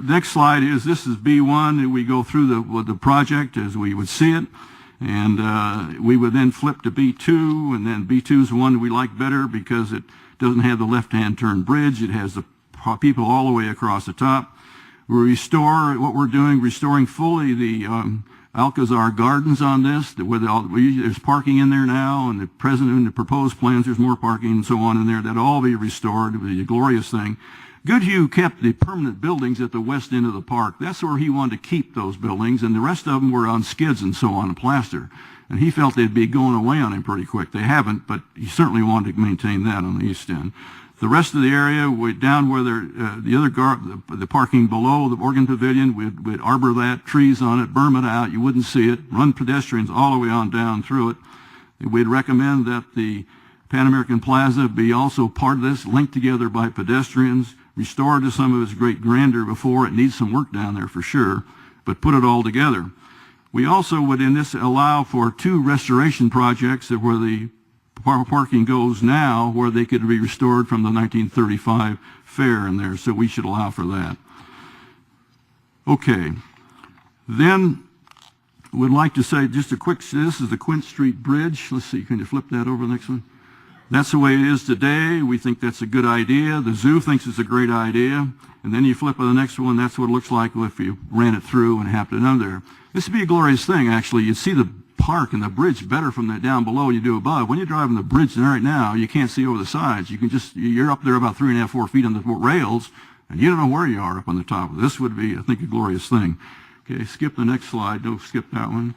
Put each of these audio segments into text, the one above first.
Next slide is, this is B1. We go through the project as we would see it, and we would then flip to B2, and then B2 is the one we like better because it doesn't have the left-hand turn bridge. It has the people all the way across the top. We restore, what we're doing, restoring fully the Alcazar Gardens on this, where there's parking in there now, and the present and the proposed plans, there's more parking and so on in there. That'll all be restored. It'll be a glorious thing. Goodhue kept the permanent buildings at the west end of the park. That's where he wanted to keep those buildings, and the rest of them were on skids and so on, and plaster. And he felt they'd be going away on him pretty quick. They haven't, but he certainly wanted to maintain that on the east end. The rest of the area, down where the parking below the organ pavilion, we'd arbor that, trees on it, berm it out, you wouldn't see it, run pedestrians all the way on down through it. We'd recommend that the Pan American Plaza be also part of this, linked together by pedestrians, restored to some of its great grandeur before. It needs some work down there for sure, but put it all together. We also would in this allow for 2 restoration projects where the parking goes now, where they could be restored from the 1935 fair in there, so we should allow for that. Okay, then we'd like to say just a quick, this is the Quint Street Bridge. Let's see, can you flip that over the next one? That's the way it is today. We think that's a good idea. The zoo thinks it's a great idea. And then you flip to the next one, that's what it looks like if you ran it through and happened under there. This would be a glorious thing, actually. You'd see the park and the bridge better from that down below than you do above. When you're driving the bridge right now, you can't see over the sides. You can just, you're up there about 3.5, 4 feet on the rails, and you don't know where you are up on the top. This would be, I think, a glorious thing. Okay, skip the next slide. Don't skip that one.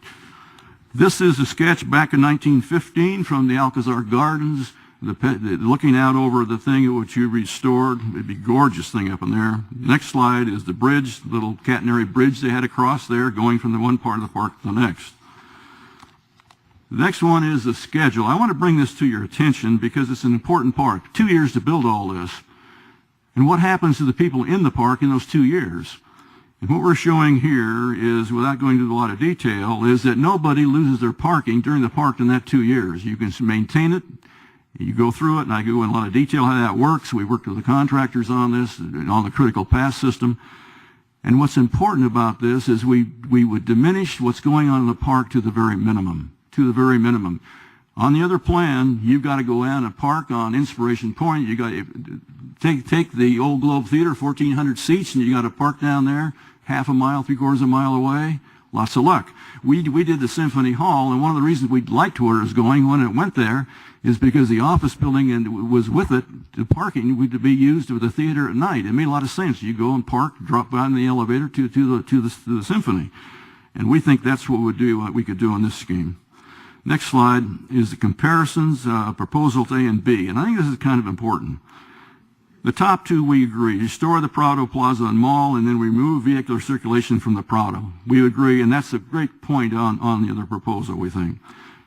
This is a sketch back in 1915 from the Alcazar Gardens. Looking out over the thing which you restored. It'd be a gorgeous thing up in there. Next slide is the bridge, the little catenary bridge they had across there, going from the one part of the park to the next. The next one is the schedule. I want to bring this to your attention because it's an important part. 2 years to build all this. And what happens to the people in the park in those 2 years? And what we're showing here is, without going into a lot of detail, is that nobody loses their parking during the park in that 2 years. You can maintain it. You go through it, and I go in a lot of detail how that works. We worked with the contractors on this, on the critical path system. And what's important about this is we would diminish what's going on in the park to the very minimum. To the very minimum. On the other plan, you've got to go out and park on Inspiration Point. You got to take the Old Globe Theater, 1,400 seats, and you got to park down there, half a mile, 3/4 of a mile away. Lots of luck. We did the Symphony Hall, and one of the reasons we liked where it was going when it went there is because the office building and was with it, the parking would be used with the theater at night. It made a lot of sense. You go and park, drop by in the elevator to the symphony, and we think that's what we could do on this scheme. Next slide is the comparisons, proposals A and B, and I think this is kind of important. The top 2 we agree, restore the Prado Plaza and Mall, and then remove vehicular circulation from the Prado. We agree, and that's a great point on the other proposal, we think.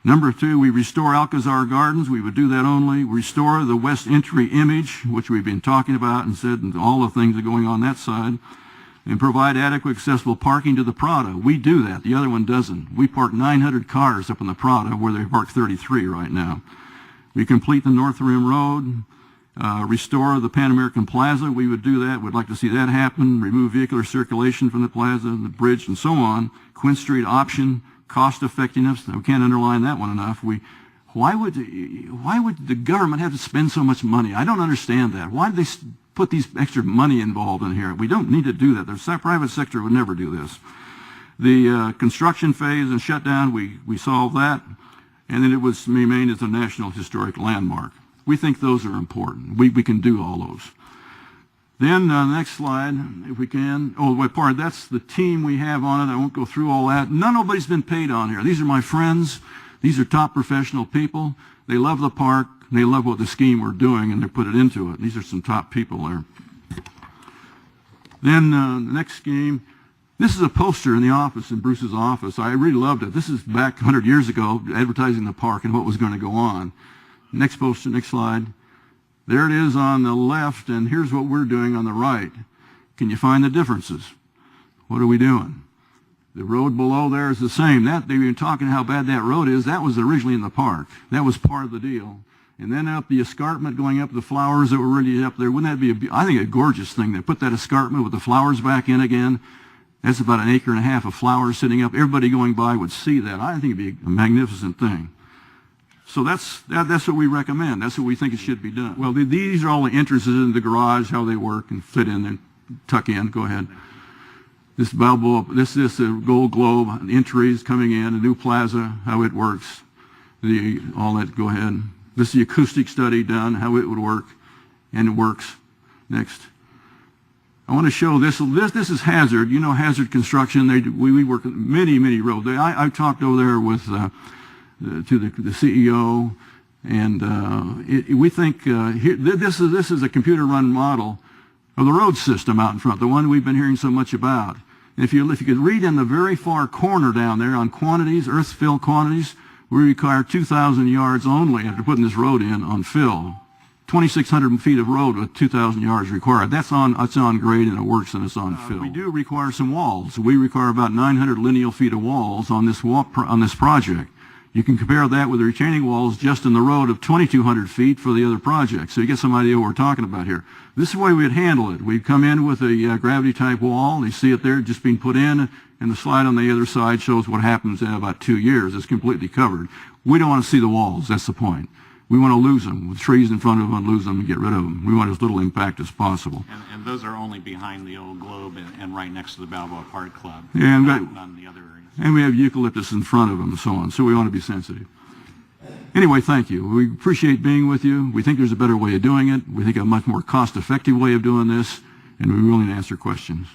Number 2, we restore Alcazar Gardens. We would do that only. Restore the west entry image, which we've been talking about and said, and all the things that are going on that side. And provide adequate accessible parking to the Prado. We do that. The other one doesn't. We park 900 cars up in the Prado where they park 33 right now. We complete the North Rim Road. Restore the Pan American Plaza. We would do that. We'd like to see that happen. Remove vehicular circulation from the plaza, the bridge, and so on. Quint Street option. Cost effectiveness. We can't underline that one enough. Why would the government have to spend so much money? I don't understand that. Why did they put these extra money involved in here? We don't need to do that. The private sector would never do this. The construction phase and shutdown, we solved that, and then it was remained as a National Historic Landmark. We think those are important. We can do all those. Then next slide, if we can. Oh, that's the team we have on it. I won't go through all that. Nobody's been paid on here. These are my friends. These are top professional people. They love the park. They love what the scheme we're doing, and they put it into it. These are some top people there. Then the next scheme. This is a poster in the office, in Bruce's office. I really loved it. This is back 100 years ago, advertising the park and what was going to go on. Next poster, next slide. There it is on the left, and here's what we're doing on the right. Can you find the differences? What are we doing? The road below there is the same. They've been talking how bad that road is. That was originally in the park. That was part of the deal. and then up the escarpment going up, the flowers that were really up there. Wouldn't that be, I think, a gorgeous thing? They put that escarpment with the flowers back in again. That's about an acre and a half of flowers sitting up. Everybody going by would see that. I think it'd be a magnificent thing. So that's what we recommend. That's what we think it should be done. Well, these are all the entrances into the garage, how they work and fit in and tuck in. Go ahead. This Balboa, this is the Gold Globe entries coming in, a new plaza, how it works. All that, go ahead. This is the acoustic study done, how it would work, and it works. Next. I want to show this. This is Hazard. You know Hazard Construction. We work many roads. I talked over there with to the CEO, and we think this is a computer-run model of the road system out in front, the one we've been hearing so much about. And if you could read in the very far corner down there on quantities, earth fill quantities, we require 2,000 yards only after putting this road in on fill. 2,600 feet of road with 2,000 yards required. That's on grade and it works and it's on fill. We do require some walls. We require about 900 lineal feet of walls on this project. You can compare that with the retaining walls just in the road of 2,200 feet for the other project. So you get some idea what we're talking about here. This is the way we'd handle it. We'd come in with a gravity-type wall. You see it there just being put in, and the slide on the other side shows what happens in about 2 years. It's completely covered. We don't want to see the walls. That's the point. We want to lose them. With trees in front of them, lose them and get rid of them. We want as little impact as possible. And those are only behind the old Globe and right next to the Balboa Park Club. Yeah, not the other areas. And we have eucalyptus in front of them and so on. So we want to be sensitive. Anyway, thank you. We appreciate being with you. We think there's a better way of doing it. We think a much more cost-effective way of doing this. And we're willing to answer questions.